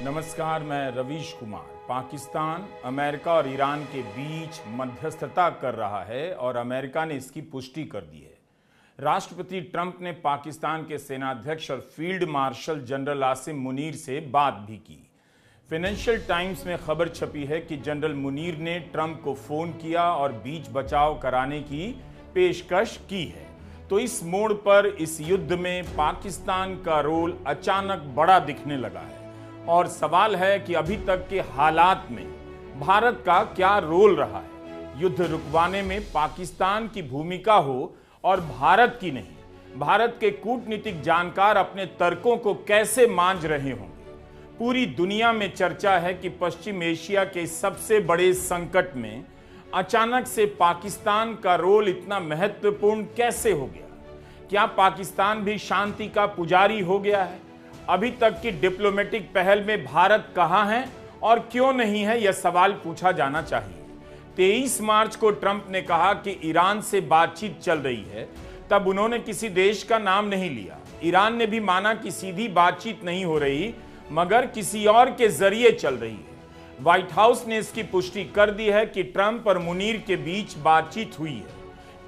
नमस्कार, मैं रवीश कुमार। पाकिस्तान अमेरिका और ईरान के बीच मध्यस्थता कर रहा है और अमेरिका ने इसकी पुष्टि कर दी है। राष्ट्रपति ट्रंप ने पाकिस्तान के सेनाध्यक्ष और field marshal general Asim Munir से बात भी की। फाइनेंशियल टाइम्स में खबर छपी है कि जनरल मुनीर ने ट्रंप को फोन किया और बीच बचाव कराने की पेशकश की है। तो इस मोड़ पर इस युद्ध में पाकिस्तान का रोल अचानक बड़ा दिखने लगा है और सवाल है कि अभी तक के हालात में भारत का क्या रोल रहा है। युद्ध रुकवाने में पाकिस्तान की भूमिका हो और भारत की नहीं। भारत के कूटनीतिक जानकार अपने तर्कों को कैसे मांझ रहे होंगे। पूरी दुनिया में चर्चा है कि पश्चिम एशिया के सबसे बड़े संकट में अचानक से पाकिस्तान का रोल इतना महत्वपूर्ण कैसे हो गया। क्या पाकिस्तान भी शांति का पुजारी हो गया है? अभी तक की डिप्लोमेटिक पहल में भारत कहां है और क्यों नहीं है, यह सवाल पूछा जाना चाहिए। 23 मार्च को ट्रंप ने कहा कि ईरान से बातचीत चल रही है। तब उन्होंने किसी देश का नाम नहीं लिया। ईरान ने भी माना कि सीधी बातचीत नहीं हो रही मगर किसी और के जरिए चल रही है। व्हाइट हाउस ने इसकी पुष्टि कर दी है कि ट्रंप और मुनीर के बीच बातचीत हुई है।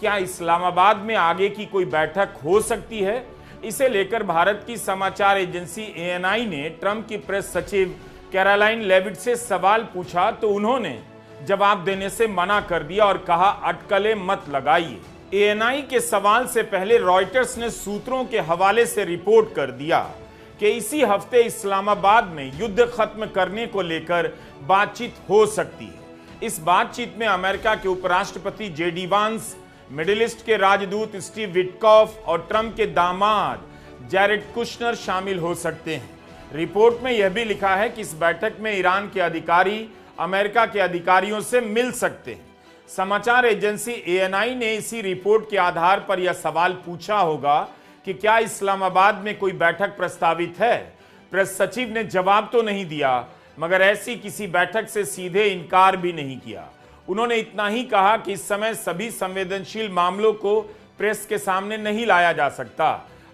क्या इस्लामाबाद में आगे की कोई बैठक हो सकती है? इसे लेकर भारत की समाचार एजेंसी ANI ने ट्रंप की प्रेस सचिव कैरोलाइन लेविट से सवाल पूछा तो उन्होंने जवाब देने से मना कर दिया और कहा, अटकलें मत लगाइए। ANI के सवाल से पहले रॉयटर्स ने सूत्रों के हवाले से रिपोर्ट कर दिया कि इसी हफ्ते इस्लामाबाद में युद्ध खत्म करने को लेकर बातचीत हो सकती है। इस बातचीत में अमेरिका के उपराष्ट्रपति JD वांस, मिडिल ईस्ट के राजदूत स्टीव विटकॉफ और ट्रंप के दामाद जैरेड कुशनर शामिल हो सकते हैं। रिपोर्ट में यह भी लिखा है कि इस बैठक में ईरान के अधिकारी अमेरिका के अधिकारियों से मिल सकते हैं। समाचार एजेंसी ANI ने इसी रिपोर्ट के आधार पर यह सवाल पूछा होगा कि क्या इस्लामाबाद में कोई बैठक प्रस्तावित है। प्रेस सचिव ने जवाब तो नहीं दिया मगर ऐसी किसी बैठक से सीधे इनकार भी नहीं किया। उन्होंने इतना ही कहा कि इस समय सभी संवेदनशील मामलों को प्रेस के सामने नहीं लाया जा सकता।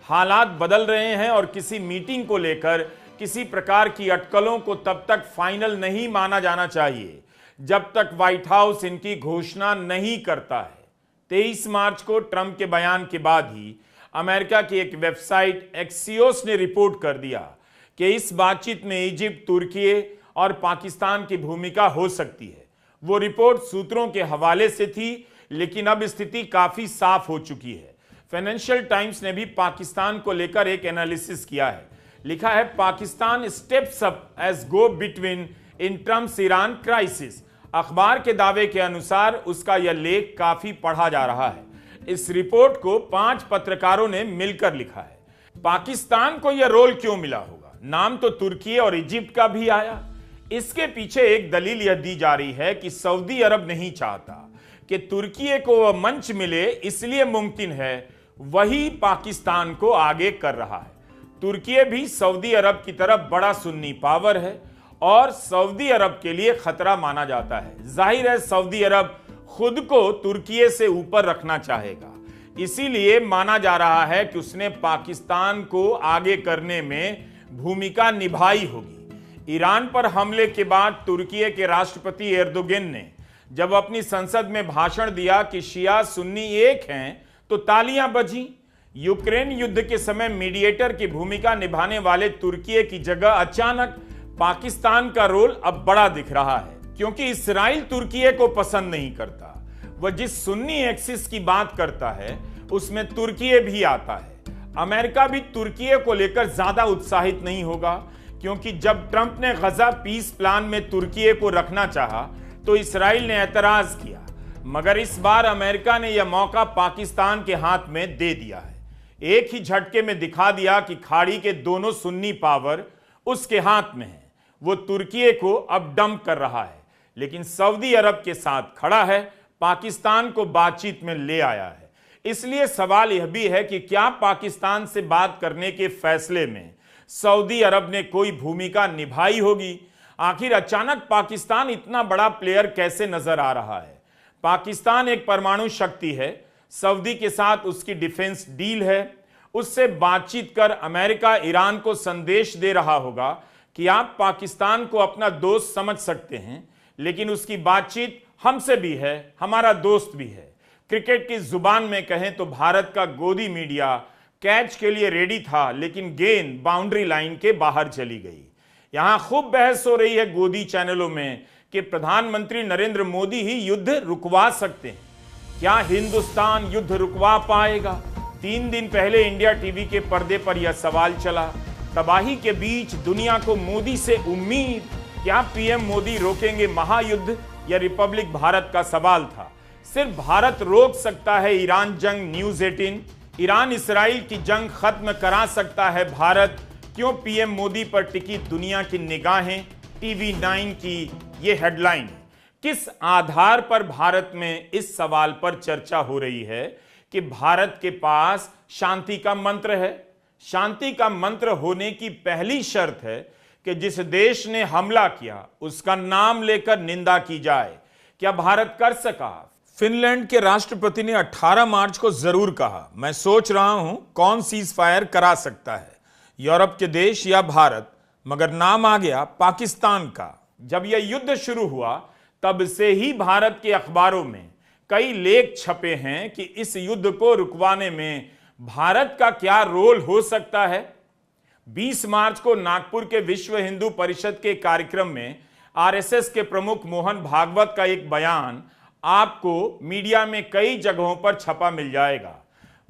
हालात बदल रहे हैं और किसी मीटिंग को लेकर किसी प्रकार की अटकलों को तब तक फाइनल नहीं माना जाना चाहिए जब तक व्हाइट हाउस इनकी घोषणा नहीं करता है। 23 मार्च को ट्रंप के बयान के बाद ही अमेरिका की एक वेबसाइट एक्सियोस ने रिपोर्ट कर दिया कि इस बातचीत में इजिप्ट, तुर्की और पाकिस्तान की भूमिका हो सकती है। वो रिपोर्ट सूत्रों के हवाले से थी लेकिन अब स्थिति काफी साफ हो चुकी है। फाइनेंशियल टाइम्स ने भी पाकिस्तान को लेकर एक एनालिसिस किया है। लिखा है, पाकिस्तान स्टेप्स अप एज गो बिटवीन इन ट्रम्प्स ईरान क्राइसिस। अखबार के दावे के अनुसार उसका यह लेख काफी पढ़ा जा रहा है। इस रिपोर्ट को 5 पत्रकारों ने मिलकर लिखा है। पाकिस्तान को यह रोल क्यों मिला होगा? नाम तो तुर्की और इजिप्ट का भी आया। इसके पीछे एक दलील यह दी जा रही है कि सऊदी अरब नहीं चाहता कि तुर्की को वह मंच मिले, इसलिए मुमकिन है वही पाकिस्तान को आगे कर रहा है। तुर्की भी सऊदी अरब की तरफ बड़ा सुन्नी पावर है और सऊदी अरब के लिए खतरा माना जाता है। जाहिर है सऊदी अरब खुद को तुर्की से ऊपर रखना चाहेगा, इसीलिए माना जा रहा है कि उसने पाकिस्तान को आगे करने में भूमिका निभाई होगी। ईरान पर हमले के बाद तुर्की के राष्ट्रपति एर्दोगन ने जब अपनी संसद में भाषण दिया कि शिया सुन्नी एक हैं तो तालियां बजी। यूक्रेन युद्ध के समय मीडिएटर की भूमिका निभाने वाले तुर्की की जगह अचानक पाकिस्तान का रोल अब बड़ा दिख रहा है क्योंकि इस्राइल तुर्की को पसंद नहीं करता। वह जिस सुन्नी एक्सिस की बात करता है उसमें तुर्की भी आता है। अमेरिका भी तुर्की को लेकर ज्यादा उत्साहित नहीं होगा क्योंकि जब ट्रंप ने गजा पीस प्लान में तुर्की को रखना चाहा तो इस्राइल ने एतराज किया, मगर इस बार अमेरिका ने यह मौका पाकिस्तान के हाथ में दे दिया है। एक ही झटके में दिखा दिया कि खाड़ी के दोनों सुन्नी पावर उसके हाथ में है। वो तुर्की को अब डंप कर रहा है लेकिन सऊदी अरब के साथ खड़ा है, पाकिस्तान को बातचीत में ले आया है। इसलिए सवाल यह भी है कि क्या पाकिस्तान से बात करने के फैसले में सऊदी अरब ने कोई भूमिका निभाई होगी? आखिर अचानक पाकिस्तान इतना बड़ा प्लेयर कैसे नजर आ रहा है? पाकिस्तान एक परमाणु शक्ति है, सऊदी के साथ उसकी डिफेंस डील है। उससे बातचीत कर अमेरिका ईरान को संदेश दे रहा होगा कि आप पाकिस्तान को अपना दोस्त समझ सकते हैं, लेकिन उसकी बातचीत हमसे भी है, हमारा दोस्त भी है। क्रिकेट की जुबान में कहें तो भारत का गोदी मीडिया कैच के लिए रेडी था, लेकिन गेंद बाउंड्री लाइन के बाहर चली गई। यहां खूब बहस हो रही है गोदी चैनलों में कि प्रधानमंत्री नरेंद्र मोदी ही युद्ध रुकवा सकते हैं। क्या हिंदुस्तान युद्ध रुकवा पाएगा? 3 दिन पहले इंडिया टीवी के पर्दे पर यह सवाल चला। तबाही के बीच दुनिया को मोदी से उम्मीद, क्या पीएम मोदी रोकेंगे महायुद्ध? यह रिपब्लिक भारत का सवाल था। सिर्फ भारत रोक सकता है ईरान जंग? न्यूज 18। ईरान इसराइल की जंग खत्म करा सकता है भारत? क्यों पीएम मोदी पर टिकी दुनिया की निगाहें? टीवी 9 की यह हेडलाइन। किस आधार पर भारत में इस सवाल पर चर्चा हो रही है कि भारत के पास शांति का मंत्र है? शांति का मंत्र होने की पहली शर्त है कि जिस देश ने हमला किया उसका नाम लेकर निंदा की जाए। क्या भारत कर सका? फिनलैंड के राष्ट्रपति ने 18 मार्च को जरूर कहा, मैं सोच रहा हूं कौन सीज फायर करा सकता है, यूरोप के देश या भारत, मगर नाम आ गया पाकिस्तान का। जब यह युद्ध शुरू हुआ तब से ही भारत के अखबारों में कई लेख छपे हैं कि इस युद्ध को रुकवाने में भारत का क्या रोल हो सकता है। 20 मार्च को नागपुर के विश्व हिंदू परिषद के कार्यक्रम में आरएसएस के प्रमुख मोहन भागवत का एक बयान आपको मीडिया में कई जगहों पर छपा मिल जाएगा।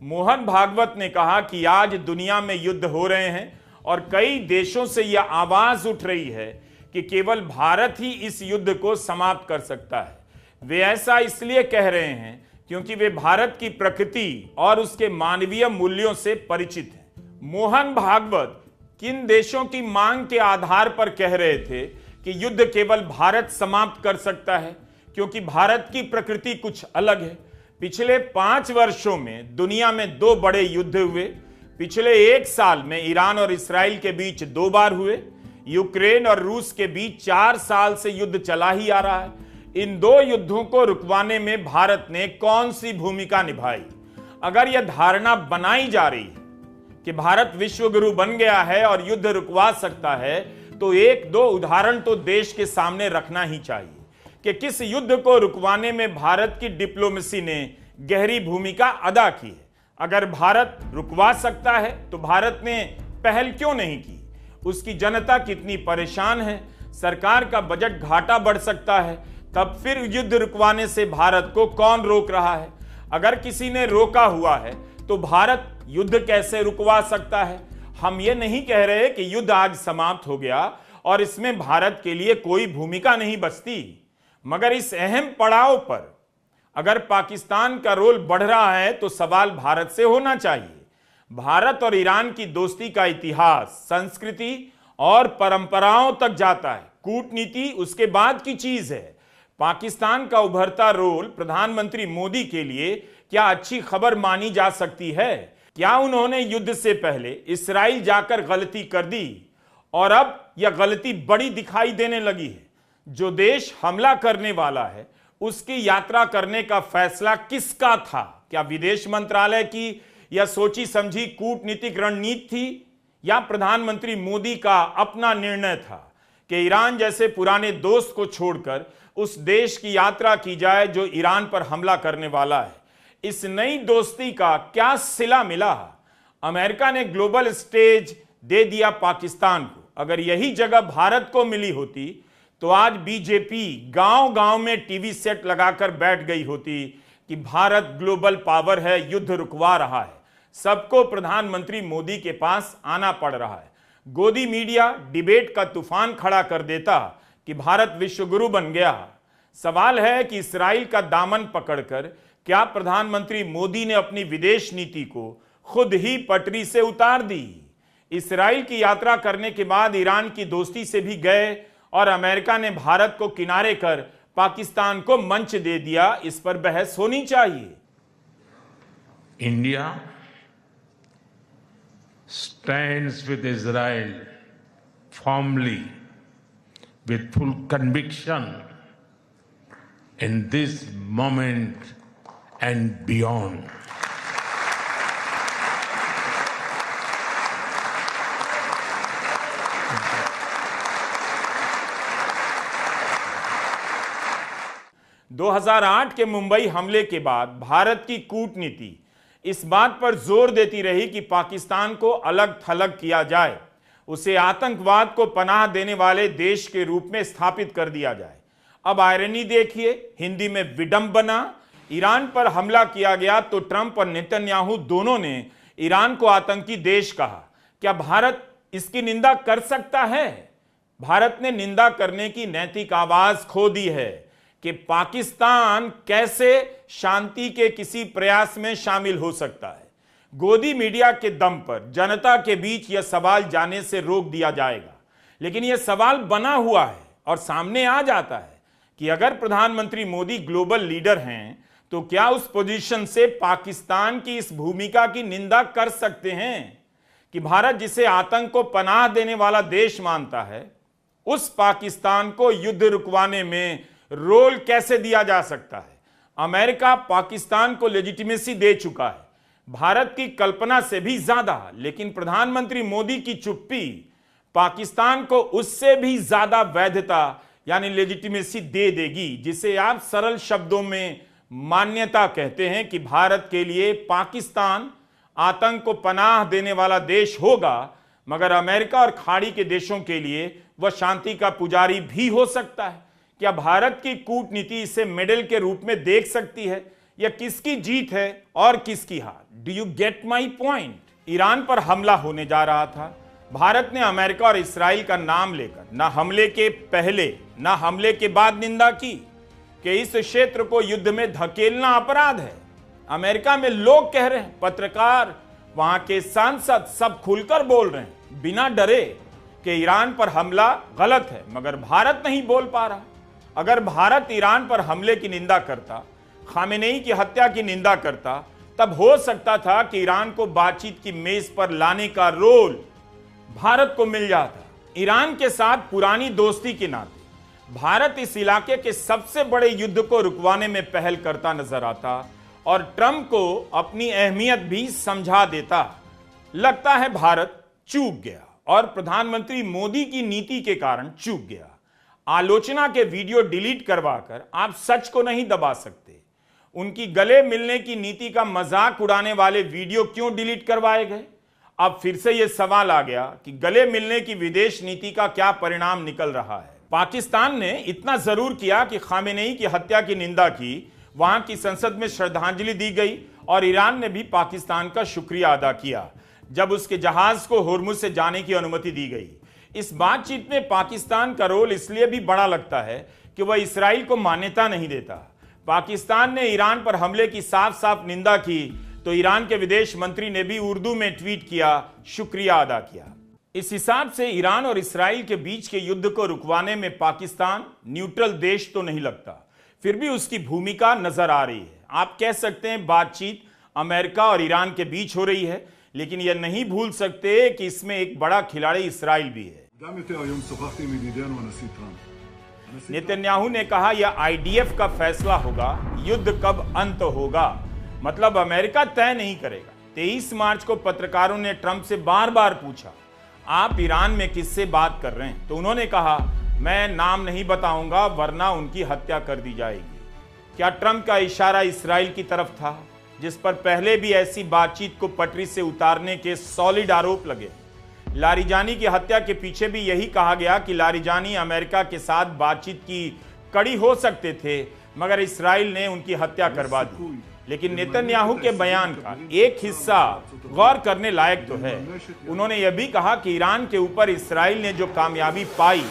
मोहन भागवत ने कहा कि आज दुनिया में युद्ध हो रहे हैं और कई देशों से यह आवाज उठ रही है कि केवल भारत ही इस युद्ध को समाप्त कर सकता है। वे ऐसा इसलिए कह रहे हैं क्योंकि वे भारत की प्रकृति और उसके मानवीय मूल्यों से परिचित हैं। मोहन भागवत किन देशों की मांग के आधार पर कह रहे थे कि युद्ध केवल भारत समाप्त कर सकता है? क्योंकि भारत की प्रकृति कुछ अलग है। पिछले 5 वर्षों में दुनिया में 2 बड़े युद्ध हुए। पिछले 1 साल में ईरान और इसराइल के बीच 2 बार हुए। यूक्रेन और रूस के बीच 4 साल से युद्ध चला ही आ रहा है। इन 2 युद्धों को रुकवाने में भारत ने कौन सी भूमिका निभाई? अगर यह धारणा बनाई जा रही है कि भारत विश्वगुरु बन गया है और युद्ध रुकवा सकता है, तो 1-2 उदाहरण तो देश के सामने रखना ही चाहिए कि किस युद्ध को रुकवाने में भारत की डिप्लोमेसी ने गहरी भूमिका अदा की है। अगर भारत रुकवा सकता है तो भारत ने पहल क्यों नहीं की? उसकी जनता कितनी परेशान है? सरकार का बजट घाटा बढ़ सकता है, तब फिर युद्ध रुकवाने से भारत को कौन रोक रहा है? अगर किसी ने रोका हुआ है तो भारत युद्ध कैसे रुकवा सकता है? हम ये नहीं कह रहे कि युद्ध आज समाप्त हो गया और इसमें भारत के लिए कोई भूमिका नहीं बचती, मगर इस अहम पड़ाव पर अगर पाकिस्तान का रोल बढ़ रहा है तो सवाल भारत से होना चाहिए। भारत और ईरान की दोस्ती का इतिहास, संस्कृति और परंपराओं तक जाता है। कूटनीति उसके बाद की चीज है। पाकिस्तान का उभरता रोल प्रधानमंत्री मोदी के लिए क्या अच्छी खबर मानी जा सकती है? क्या उन्होंने युद्ध से पहले इस्राइल जाकर गलती कर दी और अब यह गलती बड़ी दिखाई देने लगी है? जो देश हमला करने वाला है उसकी यात्रा करने का फैसला किसका था? क्या विदेश मंत्रालय की या सोची समझी कूटनीतिक रणनीति थी, या प्रधानमंत्री मोदी का अपना निर्णय था कि ईरान जैसे पुराने दोस्त को छोड़कर उस देश की यात्रा की जाए जो ईरान पर हमला करने वाला है? इस नई दोस्ती का क्या सिला मिला? अमेरिका ने ग्लोबल स्टेज दे दिया पाकिस्तान को। अगर यही जगह भारत को मिली होती तो आज बीजेपी गांव-गांव में टीवी सेट लगाकर बैठ गई होती कि भारत ग्लोबल पावर है, युद्ध रुकवा रहा है। सबको प्रधानमंत्री मोदी के पास आना पड़ रहा है। गोदी मीडिया डिबेट का तूफान खड़ा कर देता कि भारत विश्वगुरु बन गया। सवाल है कि इस्राइल का दामन पकड़कर क्या प्रधानमंत्री मोदी ने अपनी विदेश नीति को खुद ही पटरी से उतार दी? इस्राइल की यात्रा करने के बाद ईरान की दोस्ती से भी गए और अमेरिका ने भारत को किनारे कर पाकिस्तान को मंच दे दिया। इस पर बहस होनी चाहिए। India stands with Israel firmly, with full conviction in this moment and beyond. 2008 के मुंबई हमले के बाद भारत की कूटनीति इस बात पर जोर देती रही कि पाकिस्तान को अलग थलग किया जाए, उसे आतंकवाद को पनाह देने वाले देश के रूप में स्थापित कर दिया जाए। अब आयरनी देखिए, हिंदी में विडंबना। ईरान पर हमला किया गया तो ट्रंप और नेतन्याहू दोनों ने ईरान को आतंकी देश कहा। क्या भारत इसकी निंदा कर सकता है? भारत ने निंदा करने की नैतिक आवाज खो दी है कि पाकिस्तान कैसे शांति के किसी प्रयास में शामिल हो सकता है। गोदी मीडिया के दम पर जनता के बीच यह सवाल जाने से रोक दिया जाएगा, लेकिन यह सवाल बना हुआ है और सामने आ जाता है कि अगर प्रधानमंत्री मोदी ग्लोबल लीडर हैं तो क्या उस पोजीशन से पाकिस्तान की इस भूमिका की निंदा कर सकते हैं कि भारत जिसे आतंक को पनाह देने वाला देश मानता है, उस पाकिस्तान को युद्ध रुकवाने में रोल कैसे दिया जा सकता है? अमेरिका पाकिस्तान को लेजिटिमेसी दे चुका है, भारत की कल्पना से भी ज्यादा, लेकिन प्रधानमंत्री मोदी की चुप्पी पाकिस्तान को उससे भी ज्यादा वैधता यानी लेजिटिमेसी दे देगी, जिसे आप सरल शब्दों में मान्यता कहते हैं कि भारत के लिए पाकिस्तान आतंक को पनाह देने वाला देश होगा, मगर अमेरिका और खाड़ी के देशों के लिए वह शांति का पुजारी भी हो सकता है। क्या भारत की कूटनीति इसे मेडल के रूप में देख सकती है? यह किसकी जीत है और किसकी हार? Do you get my point? Iran पर हमला होने जा रहा था। भारत ने अमेरिका और इस्राइल का नाम लेकर न हमले के पहले न हमले के बाद निंदा की कि इस क्षेत्र को युद्ध में धकेलना अपराध है। अमेरिका में लोग कह रहे हैं, पत्रकार, वहां के सांसद सब खुलकर बोल रहे हैं बिना डरे कि ईरान पर हमला गलत है, मगर भारत नहीं बोल पा रहा। अगर भारत ईरान पर हमले की निंदा करता, खामेनेई की हत्या की निंदा करता, तब हो सकता था कि ईरान को बातचीत की मेज पर लाने का रोल भारत को मिल जाता। ईरान के साथ पुरानी दोस्ती के नाते भारत इस इलाके के सबसे बड़े युद्ध को रुकवाने में पहल करता नजर आता और ट्रंप को अपनी अहमियत भी समझा देता। लगता है भारत चूक गया और प्रधानमंत्री मोदी की नीति के कारण चूक गया। आलोचना के वीडियो डिलीट करवाकर आप सच को नहीं दबा सकते। उनकी गले मिलने की नीति का मजाक उड़ाने वाले वीडियो क्यों डिलीट करवाए गए? अब फिर से यह सवाल आ गया कि गले मिलने की विदेश नीति का क्या परिणाम निकल रहा है। पाकिस्तान ने इतना जरूर किया कि खामेनेई की हत्या की निंदा की, वहां की संसद में श्रद्धांजलि दी गई और ईरान ने भी पाकिस्तान का शुक्रिया अदा किया जब उसके जहाज को होर्मुज से जाने की अनुमति दी गई। इस बातचीत में पाकिस्तान का रोल इसलिए भी बड़ा लगता है कि वह इसराइल को मान्यता नहीं देता। पाकिस्तान ने ईरान पर हमले की साफ साफ निंदा की तो ईरान के विदेश मंत्री ने भी उर्दू में ट्वीट किया, शुक्रिया अदा किया। इस हिसाब से ईरान और इसराइल के बीच के युद्ध को रुकवाने में पाकिस्तान न्यूट्रल देश तो नहीं लगता, फिर भी उसकी भूमिका नजर आ रही है। आप कह सकते हैं बातचीत अमेरिका और ईरान के बीच हो रही है, लेकिन यह नहीं भूल सकते कि इसमें एक बड़ा खिलाड़ी इसराइल भी है। नेतन्याहू ने कहा यह आईडीएफ का फैसला होगा, युद्ध कब अंत होगा, मतलब अमेरिका तय नहीं करेगा। 23 मार्च को पत्रकारों ने ट्रंप से बार बार पूछा, आप ईरान में किससे बात कर रहे हैं? तो उन्होंने कहा, मैं नाम नहीं बताऊंगा वरना उनकी हत्या कर दी जाएगी। क्या ट्रंप का इशारा इसराइल की तरफ था, जिस पर पहले भी ऐसी बातचीत को पटरी से उतारने के सॉलिड आरोप लगे? लारिजानी की हत्या के पीछे भी यही कहा गया कि लारिजानी अमेरिका के साथ बातचीत की कड़ी हो सकते थे, मगर इसराइल ने उनकी हत्या करवा दी। लेकिन नेतन्याहू के बयान का एक हिस्सा गौर करने लायक तो है। उन्होंने यह भी कहा कि ईरान के ऊपर इसराइल ने जो कामयाबी पाई,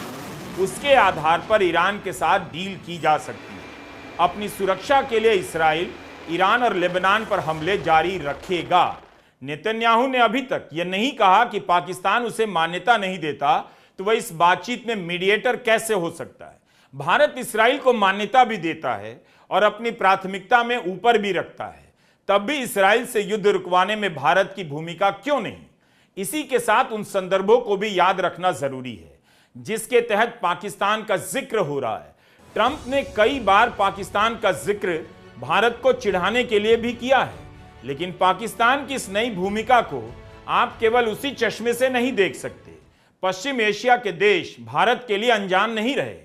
उसके आधार पर ईरान के साथ डील की जा सकती है। अपनी सुरक्षा के लिए इसराइल ईरान और लेबनान पर हमले जारी रखेगा। नेतन्याहू ने अभी तक यह नहीं कहा कि पाकिस्तान उसे मान्यता नहीं देता तो वह इस बातचीत में मीडिएटर कैसे हो सकता है। भारत इसराइल को मान्यता भी देता है और अपनी प्राथमिकता में ऊपर भी रखता है, तब भी इसराइल से युद्ध रुकवाने में भारत की भूमिका क्यों नहीं? इसी के साथ उन संदर्भों को भी याद रखना जरूरी है जिसके तहत पाकिस्तान का जिक्र हो रहा है। ट्रंप ने कई बार पाकिस्तान का जिक्र भारत को चिढ़ाने के लिए भी किया है, लेकिन पाकिस्तान की इस नई भूमिका को आप केवल उसी चश्मे से नहीं देख सकते। पश्चिम एशिया के देश भारत के लिए अनजान नहीं रहे।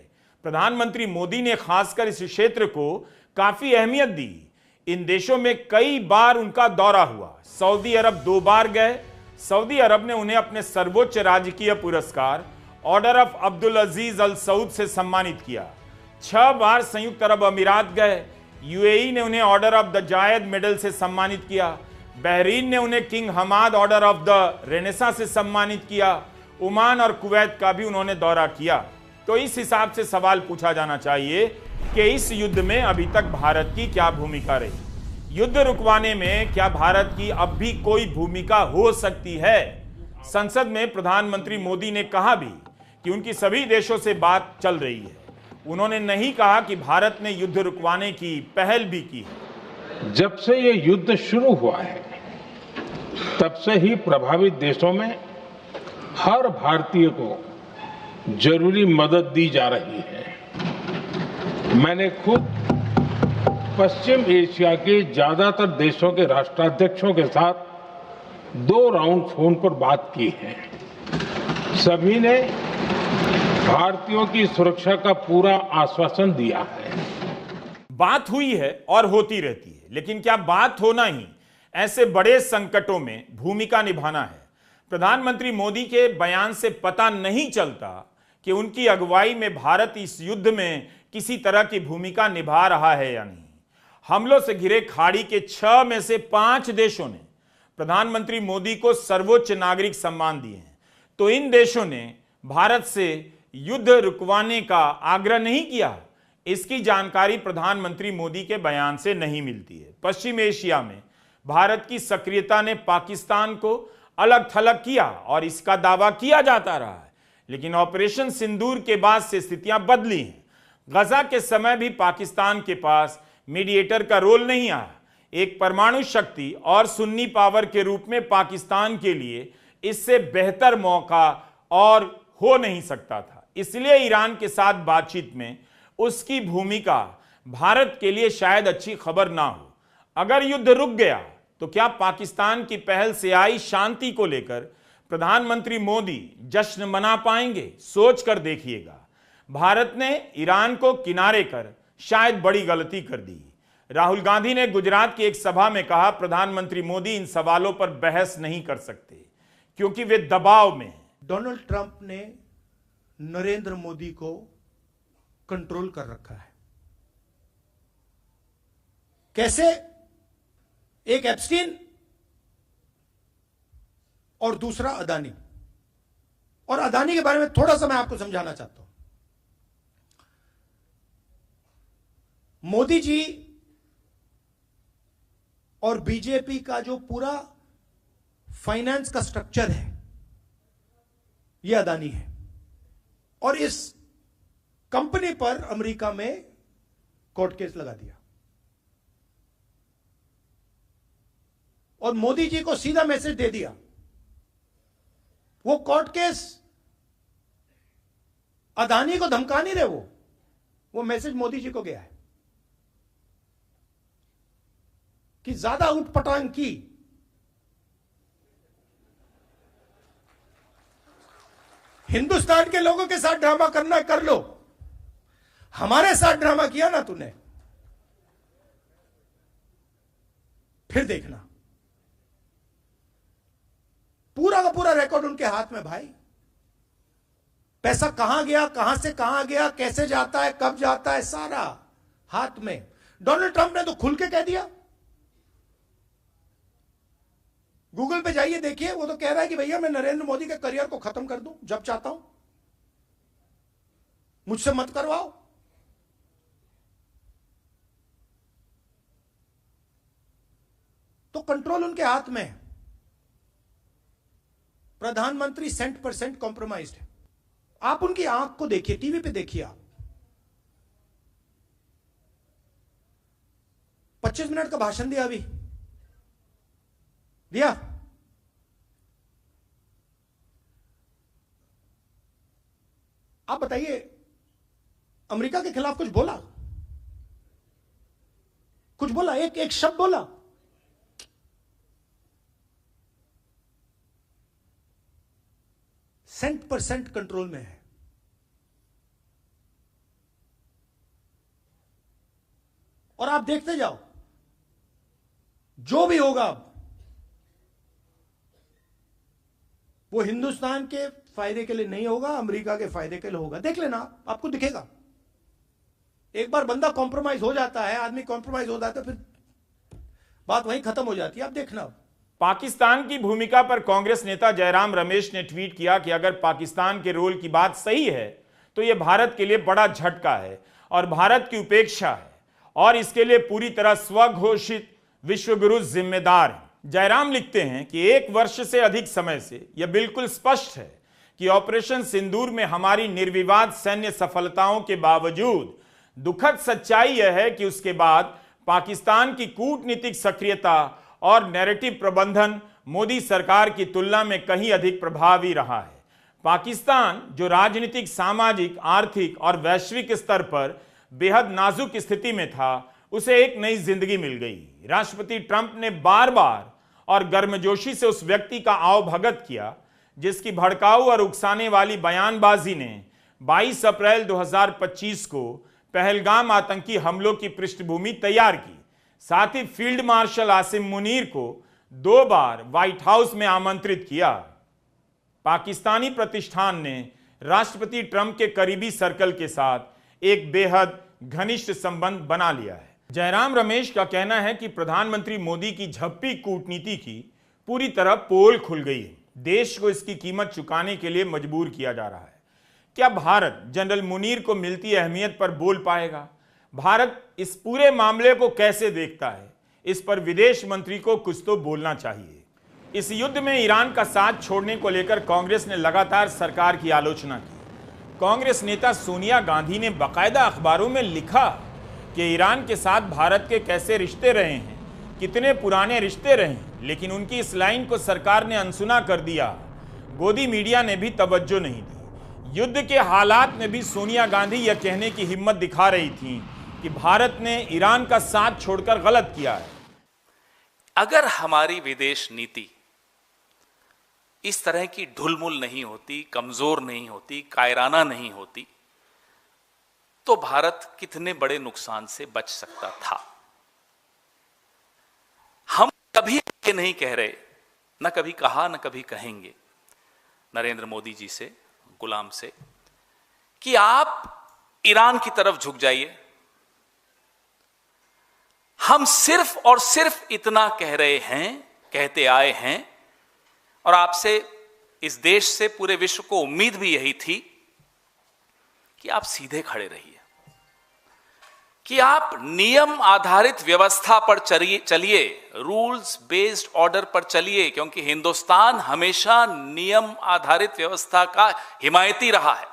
प्रधानमंत्री मोदी ने खासकर इस क्षेत्र को काफी अहमियत दी। इन देशों में कई बार उनका दौरा हुआ। सऊदी अरब 2 बार गए। सऊदी अरब ने उन्हें अपने सर्वोच्च राजकीय पुरस्कार ऑर्डर ऑफ अब्दुल अजीज अल सऊद से सम्मानित किया। 6 बार संयुक्त अरब अमीरात गए। यूएई ने उन्हें order of the Zayed medal से सम्मानित किया। बहरीन ने उन्हें king Hamad order of the renaissance से सम्मानित किया। ओमान और कुवैत का भी उन्होंने दौरा किया। तो इस हिसाब से सवाल पूछा जाना चाहिए कि इस युद्ध में अभी तक भारत की क्या भूमिका रही? युद्ध रुकवाने में क्या भारत की अब भी कोई भूमिका हो सकती है? संसद में प्रधानमंत्री मोदी ने कहा भी कि उनकी सभी देशों से बात चल रही है। उन्होंने नहीं कहा कि भारत ने युद्ध रुकवाने की पहल भी की है। जब से ये युद्ध शुरू हुआ है तब से ही प्रभावित देशों में हर भारतीय को जरूरी मदद दी जा रही है। मैंने खुद पश्चिम एशिया के ज्यादातर देशों के राष्ट्राध्यक्षों के साथ 2 राउंड फोन पर बात की है। सभी ने भारतीयों की सुरक्षा का पूरा आश्वासन दिया है। बात हुई है और होती रहती है, लेकिन क्या बात होना ही ऐसे बड़े संकटों में भूमिका निभाना है? प्रधानमंत्री मोदी के बयान से पता नहीं चलता कि उनकी अगुवाई में भारत इस युद्ध में किसी तरह की भूमिका निभा रहा है या नहीं। हमलों से घिरे खाड़ी के 6 में से 5 देशों ने प्रधानमंत्री मोदी को सर्वोच्च नागरिक सम्मान दिए हैं। तो इन देशों ने भारत से युद्ध रुकवाने का आग्रह नहीं किया। इसकी जानकारी प्रधानमंत्री मोदी के बयान से नहीं मिलती है। पश्चिम एशिया में भारत की सक्रियता ने पाकिस्तान को अलग थलग किया और इसका दावा किया जाता रहा है, लेकिन ऑपरेशन सिंदूर के बाद से स्थितियां बदली हैं। गजा के समय भी पाकिस्तान के पास मीडिएटर का रोल नहीं आया। एक परमाणु शक्ति और सुन्नी पावर के रूप में पाकिस्तान के लिए इससे बेहतर मौका और हो नहीं सकता था। इसलिए ईरान के साथ बातचीत में उसकी भूमिका भारत के लिए शायद अच्छी खबर ना हो। अगर युद्ध रुक गया तो क्या पाकिस्तान की पहल से आई शांति को लेकर प्रधानमंत्री मोदी जश्न मना पाएंगे? सोच कर देखिएगा। भारत ने ईरान को किनारे कर शायद बड़ी गलती कर दी। राहुल गांधी ने गुजरात की एक सभा में कहा, प्रधानमंत्री मोदी इन सवालों पर बहस नहीं कर सकते क्योंकि वे दबाव में हैं। डोनाल्ड ट्रंप ने नरेंद्र मोदी को कंट्रोल कर रखा है। कैसे? एक एप्स्टीन और दूसरा अदानी। और अदानी के बारे में थोड़ा सा मैं आपको समझाना चाहता हूं। मोदी जी और बीजेपी का जो पूरा फाइनेंस का स्ट्रक्चर है यह अदानी है। और इस कंपनी पर अमेरिका में कोर्ट केस लगा दिया और मोदी जी को सीधा मैसेज दे दिया। वो कोर्ट केस अदानी को धमका नहीं रहे, वो मैसेज मोदी जी को गया है कि ज्यादा उठपटांग की हिंदुस्तान के लोगों के साथ ड्रामा करना कर लो, हमारे साथ ड्रामा किया ना तूने, फिर देखना। पूरा का पूरा रिकॉर्ड उनके हाथ में भाई। पैसा कहां गया, कहां से कहां गया, कैसे जाता है, कब जाता है, सारा हाथ में। डोनाल्ड ट्रंप ने तो खुल के कह दिया। गूगल पे जाइए देखिए, वो तो कह रहा है कि भैया मैं नरेंद्र मोदी के करियर को खत्म कर दूं जब चाहता हूं, मुझसे मत करवाओ। तो कंट्रोल उनके हाथ में है। प्रधानमंत्री 100% कॉम्प्रोमाइज्ड है। आप उनकी आंख को देखिए, टीवी पे देखिए आप। 25 मिनट का भाषण दिया, अभी दिया। आप बताइए, अमेरिका के खिलाफ कुछ बोला? कुछ बोला? एक शब्द बोला? % कंट्रोल में है। और आप देखते जाओ, जो भी होगा अब वो हिंदुस्तान के फायदे के लिए नहीं होगा, अमेरिका के फायदे के लिए होगा। देख लेना, आपको दिखेगा। एक बार बंदा कॉम्प्रोमाइज हो जाता है, आदमी कॉम्प्रोमाइज हो जाता है, फिर बात वहीं खत्म हो जाती है। आप देखना। पाकिस्तान की भूमिका पर कांग्रेस नेता जयराम रमेश ने ट्वीट किया कि अगर पाकिस्तान के रोल की बात सही है तो यह भारत के लिए बड़ा झटका है और भारत की उपेक्षा है और इसके लिए पूरी तरह स्वघोषित विश्वगुरु जिम्मेदार हैं। जयराम लिखते हैं कि 1 वर्ष से अधिक समय से यह बिल्कुल स्पष्ट है कि ऑपरेशन सिंदूर में हमारी निर्विवाद सैन्य सफलताओं के बावजूद दुखद सच्चाई यह है कि उसके बाद पाकिस्तान की कूटनीतिक सक्रियता और नैरेटिव प्रबंधन मोदी सरकार की तुलना में कहीं अधिक प्रभावी रहा है। पाकिस्तान जो राजनीतिक, सामाजिक, आर्थिक और वैश्विक स्तर पर बेहद नाजुक स्थिति में था, उसे एक नई जिंदगी मिल गई। राष्ट्रपति ट्रंप ने बार बार और गर्मजोशी से उस व्यक्ति का आवभगत किया जिसकी भड़काऊ और उकसाने वाली बयानबाजी ने 22 अप्रैल 2025 को पहलगाम आतंकी हमलों की पृष्ठभूमि तैयार की। साथ ही फील्ड मार्शल आसिम मुनीर को 2 बार व्हाइट हाउस में आमंत्रित किया। पाकिस्तानी प्रतिष्ठान ने राष्ट्रपति ट्रंप के करीबी सर्कल के साथ एक बेहद घनिष्ठ संबंध बना लिया है। जयराम रमेश का कहना है कि प्रधानमंत्री मोदी की झप्पी कूटनीति की पूरी तरह पोल खुल गई है। देश को इसकी कीमत चुकाने के लिए मजबूर किया जा रहा है। क्या भारत जनरल मुनीर को मिलती अहमियत पर बोल पाएगा? भारत इस पूरे मामले को कैसे देखता है? इस पर विदेश मंत्री को कुछ तो बोलना चाहिए। इस युद्ध में ईरान का साथ छोड़ने को लेकर कांग्रेस ने लगातार सरकार की आलोचना की। कांग्रेस नेता सोनिया गांधी ने बाकायदा अखबारों में लिखा कि ईरान के साथ भारत के कैसे रिश्ते रहे हैं, कितने पुराने रिश्ते रहे हैं, लेकिन उनकी इस लाइन को सरकार ने अनसुना कर दिया। गोदी मीडिया ने भी तवज्जो नहीं दी। युद्ध के हालात में भी सोनिया गांधी यह कहने की हिम्मत दिखा रही थी कि भारत ने ईरान का साथ छोड़कर गलत किया है। अगर हमारी विदेश नीति इस तरह की ढुलमुल नहीं होती, कमजोर नहीं होती, कायराना नहीं होती, तो भारत कितने बड़े नुकसान से बच सकता था। हम कभी ये नहीं कह रहे, न कभी कहा, न कभी कहेंगे नरेंद्र मोदी जी से, गुलाम से, कि आप ईरान की तरफ झुक जाइए। हम सिर्फ और सिर्फ इतना कह रहे हैं, कहते आए हैं, और आपसे, इस देश से, पूरे विश्व को उम्मीद भी यही थी कि आप सीधे खड़े रहिए, कि आप नियम आधारित व्यवस्था पर चलिए, रूल्स बेस्ड ऑर्डर पर चलिए, क्योंकि हिंदुस्तान हमेशा नियम आधारित व्यवस्था का हिमायती रहा है।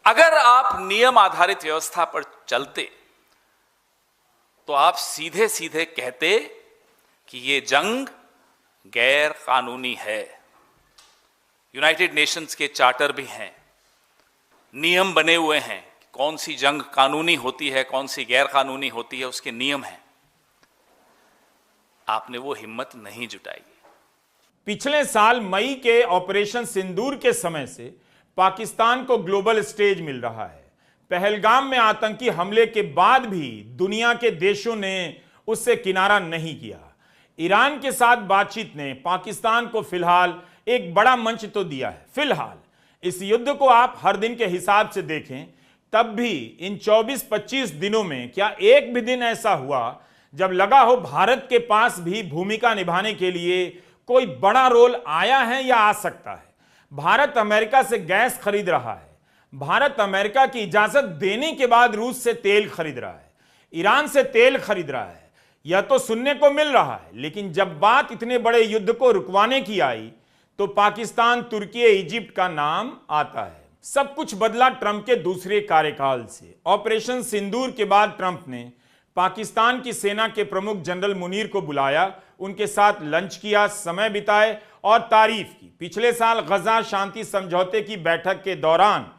अगर आप नियम आधारित व्यवस्था पर चलते तो आप सीधे सीधे कहते कि ये जंग गैर कानूनी है। यूनाइटेड नेशंस के चार्टर भी हैं, नियम बने हुए हैं, कौन सी जंग कानूनी होती है, कौन सी गैर कानूनी होती है, उसके नियम हैं। आपने वो हिम्मत नहीं जुटाई। पिछले साल मई के ऑपरेशन सिंदूर के समय से पाकिस्तान को ग्लोबल स्टेज मिल रहा है। पहलगाम में आतंकी हमले के बाद भी दुनिया के देशों ने उससे किनारा नहीं किया। ईरान के साथ बातचीत ने पाकिस्तान को फिलहाल एक बड़ा मंच तो दिया है। फिलहाल इस युद्ध को आप हर दिन के हिसाब से देखें, तब भी इन 24-25 दिनों में क्या एक भी दिन ऐसा हुआ जब लगा हो भारत के पास भी भूमिका निभाने के लिए कोई बड़ा रोल आया है या आ सकता है? भारत अमेरिका से गैस खरीद रहा है, भारत अमेरिका की इजाजत देने के बाद रूस से तेल खरीद रहा है, ईरान से तेल खरीद रहा है, यह तो सुनने को मिल रहा है। लेकिन जब बात इतने बड़े युद्ध को रुकवाने की आई तो पाकिस्तान, तुर्की, इजिप्ट का नाम आता है। सब कुछ बदला ट्रंप के दूसरे कार्यकाल से। ऑपरेशन सिंदूर के बाद ट्रंप ने पाकिस्तान की सेना के प्रमुख जनरल मुनीर को बुलाया, उनके साथ लंच किया, समय बिताए और तारीफ की। पिछले साल गजा शांति समझौते की बैठक के दौरान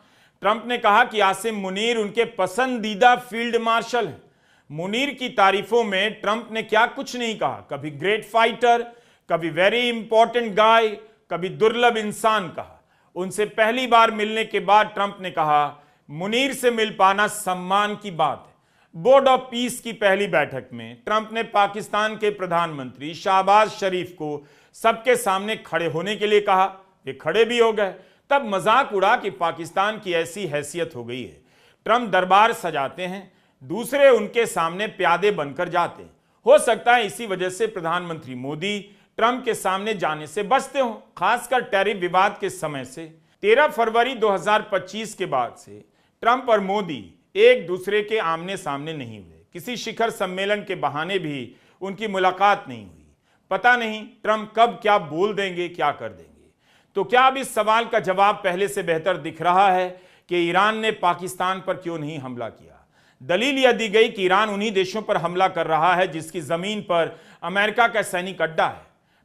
ट्रंप ने कहा कि आसिम मुनीर उनके पसंदीदा फील्ड मार्शल हैं। मुनीर की तारीफों में ट्रंप ने क्या कुछ नहीं कहा, कभी ग्रेट फाइटर, कभी वेरी इंपॉर्टेंट गाय, कभी दुर्लभ इंसान कहा। उनसे पहली बार मिलने के बाद ट्रंप ने कहा, मुनीर से मिल पाना सम्मान की बात है। बोर्ड ऑफ पीस की पहली बैठक में ट्रंप ने पाकिस्तान के प्रधानमंत्री शहबाज शरीफ को सबके सामने खड़े होने के लिए कहा। वे खड़े भी हो गए। तब मजाक उड़ा कि पाकिस्तान की ऐसी हैसियत हो गई है, ट्रंप दरबार सजाते हैं, दूसरे उनके सामने प्यादे बनकर जाते हैं। हो सकता है इसी वजह से प्रधानमंत्री मोदी ट्रंप के सामने जाने से बचते हों, खासकर टैरिफ विवाद के समय से। 13 फरवरी 2025 के बाद से ट्रंप और मोदी एक दूसरे के आमने सामने नहीं हुए। किसी शिखर सम्मेलन के बहाने भी उनकी मुलाकात नहीं हुई। पता नहीं ट्रंप कब क्या बोल देंगे, क्या कर देंगे। तो क्या अब इस सवाल का जवाब पहले से बेहतर दिख रहा है कि ईरान ने पाकिस्तान पर क्यों नहीं हमला किया? दलील यह दी गई कि ईरान उन्हीं देशों पर हमला कर रहा है जिसकी जमीन पर अमेरिका का सैनिक अड्डा है।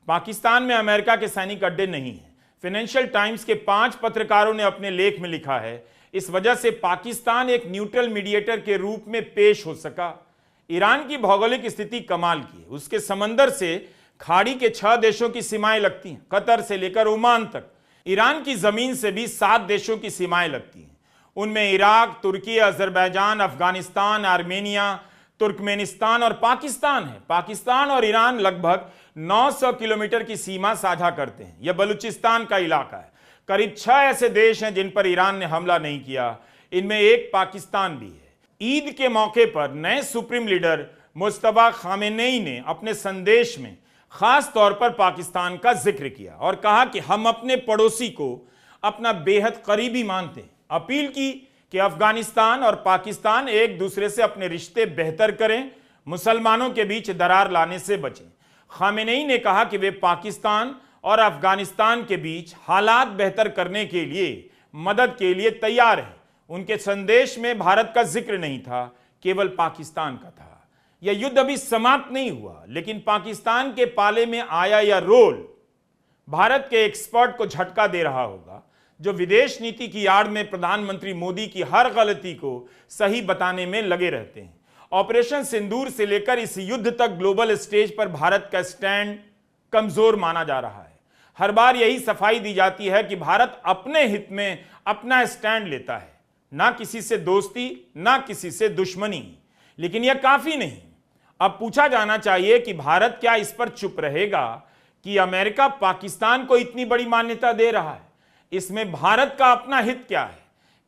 पाकिस्तान में अमेरिका के सैनिक अड्डे नहीं हैं। फाइनेंशियल टाइम्स के 5 पत्रकारों ने अपने लेख में लिखा है, इस वजह से पाकिस्तान एक न्यूट्रल मीडिएटर के रूप में पेश हो सका। ईरान की भौगोलिक स्थिति कमाल की है। उसके समंदर से खाड़ी के 6 देशों की सीमाएं लगती हैं, कतर से लेकर ओमान तक। ईरान की जमीन से भी 7 देशों की सीमाएं लगती हैं। उनमें इराक, तुर्की, अजरबैजान, अफगानिस्तान, आर्मेनिया, तुर्कमेनिस्तान और पाकिस्तान है। पाकिस्तान और ईरान लगभग 900 किलोमीटर की सीमा साझा करते हैं। यह बलूचिस्तान का इलाका है। करीब 6 ऐसे देश हैं जिन पर ईरान ने हमला नहीं किया, इनमें एक पाकिस्तान भी है। ईद के मौके पर नए सुप्रीम लीडर मुस्तफा खामेनेई ने अपने संदेश में खास तौर पर पाकिस्तान का जिक्र किया और कहा कि हम अपने पड़ोसी को अपना बेहद करीबी मानते हैं। अपील की कि अफगानिस्तान और पाकिस्तान एक दूसरे से अपने रिश्ते बेहतर करें, मुसलमानों के बीच दरार लाने से बचें। खामेनेई ने कहा कि वे पाकिस्तान और अफगानिस्तान के बीच हालात बेहतर करने के लिए मदद के लिए तैयार हैं। उनके संदेश में भारत का जिक्र नहीं था, केवल पाकिस्तान का था। यह युद्ध अभी समाप्त नहीं हुआ, लेकिन पाकिस्तान के पाले में आया यह रोल भारत के एक्सपर्ट को झटका दे रहा होगा, जो विदेश नीति की आड़ में प्रधानमंत्री मोदी की हर गलती को सही बताने में लगे रहते हैं। ऑपरेशन सिंदूर से लेकर इस युद्ध तक ग्लोबल स्टेज पर भारत का स्टैंड कमजोर माना जा रहा है। हर बार यही सफाई दी जाती है कि भारत अपने हित में अपना स्टैंड लेता है, ना किसी से दोस्ती, ना किसी से दुश्मनी। लेकिन यह काफी नहीं। अब पूछा जाना चाहिए कि भारत क्या इस पर चुप रहेगा कि अमेरिका पाकिस्तान को इतनी बड़ी मान्यता दे रहा है? इसमें भारत का अपना हित क्या है?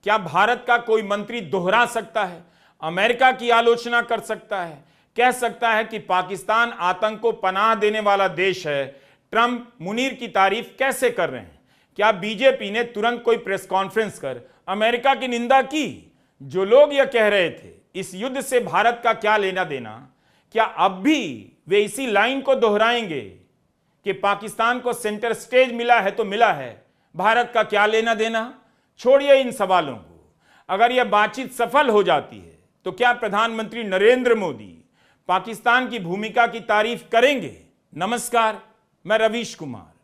क्या भारत का कोई मंत्री दोहरा सकता है, अमेरिका की आलोचना कर सकता है, कह सकता है कि पाकिस्तान आतंक को पनाह देने वाला देश है? ट्रंप मुनीर की तारीफ कैसे कर रहे हैं? क्या बीजेपी ने तुरंत कोई प्रेस कॉन्फ्रेंस कर अमेरिका की निंदा की? जो लोग यह कह रहे थे इस युद्ध से भारत का क्या लेना देना, क्या अब भी वे इसी लाइन को दोहराएंगे कि पाकिस्तान को सेंटर स्टेज मिला है तो मिला है, भारत का क्या लेना देना? छोड़िए इन सवालों को। अगर यह बातचीत सफल हो जाती है तो क्या प्रधानमंत्री नरेंद्र मोदी पाकिस्तान की भूमिका की तारीफ करेंगे? नमस्कार, मैं रवीश कुमार।